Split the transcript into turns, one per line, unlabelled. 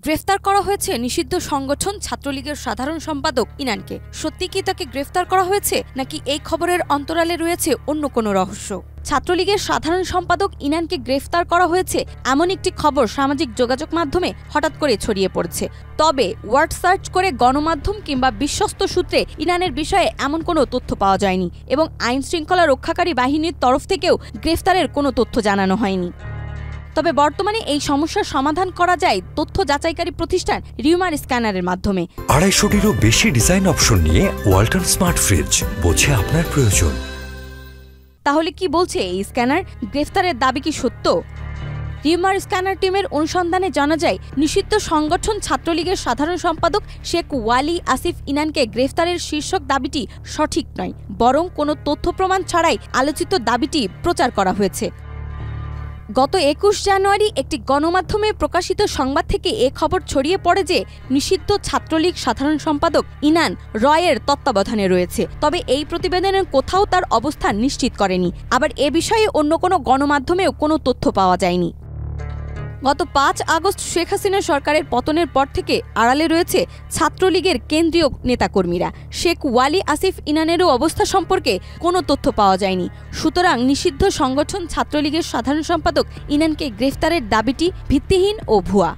গ্রেফতার করা হয়েছে নিষিদ্ধ সংগঠন ছাত্রলীগের সাধারণ সম্পাদক ইনানকে। সত্যি কি তাকে গ্রেফতার করা হয়েছে, নাকি এই খবরের অন্তরালে রয়েছে অন্য কোনো রহস্য? ছাত্রলীগের সাধারণ সম্পাদক ইনানকে গ্রেফতার করা হয়েছে এমন একটি খবর সামাজিক যোগাযোগ মাধ্যমে হঠাৎ করে ছড়িয়ে পড়েছে। তবে ওয়ার্ড সার্চ করে গণমাধ্যম কিংবা বিশ্বস্ত সূত্রে ইনানের বিষয়ে এমন কোনো তথ্য পাওয়া যায়নি এবং আইন শৃঙ্খলা রক্ষাকারী বাহিনীর তরফ থেকেও গ্রেফতারের কোনো তথ্য জানানো হয়নি। তবে বর্তমানে এই সমস্যার সমাধান করা যায় তথ্য যাচাইকারী প্রতিষ্ঠান রিউমার স্ক্যানারের মাধ্যমে।
250-টিরও বেশি ডিজাইন অপশন নিয়ে ওয়ালটন স্মার্ট ফ্রিজ, বোঝে আপনার প্রয়োজন।
তাহলে কি বলছে এই স্ক্যানার? গ্রেফতারের দাবি কি সত্য? রিউমার স্ক্যানার টিমের অনুসন্ধানে জানা যায়, নিষিদ্ধ সংগঠন ছাত্রলীগের সাধারণ সম্পাদক শেখ ওয়ালি আসিফ ইনানকে গ্রেফতারের শীর্ষক দাবিটি সঠিক নয়, বরং কোনো তথ্য প্রমাণ ছাড়াই আলোচিত দাবিটি প্রচার করা হয়েছে। গত 21 জানুয়ারি একটি গণমাধ্যমে প্রকাশিত সংবাদ থেকে এ খবর ছড়িয়ে পড়ে যে নিষিদ্ধ ছাত্রলীগ সাধারণ সম্পাদক ইনান রয়ের তত্ত্বাবধানে রয়েছে। তবে এই প্রতিবেদনের কোথাও তার অবস্থান নিশ্চিত করেনি। আবার এ বিষয়ে অন্য কোনো গণমাধ্যমেও কোনো তথ্য পাওয়া যায়নি। গত 5 আগস্ট শেখ হাসিনা সরকারের পতনের পর থেকে আড়ালে রয়েছে ছাত্রলীগের কেন্দ্রীয় নেতাকর্মীরা। শেখ ওয়ালি আসিফ ইনানেরও অবস্থা সম্পর্কে কোনো তথ্য পাওয়া যায়নি। সুতরাং নিষিদ্ধ সংগঠন ছাত্রলীগের সাধারণ সম্পাদক ইনানকে গ্রেফতারের দাবিটি ভিত্তিহীন ও ভুয়া।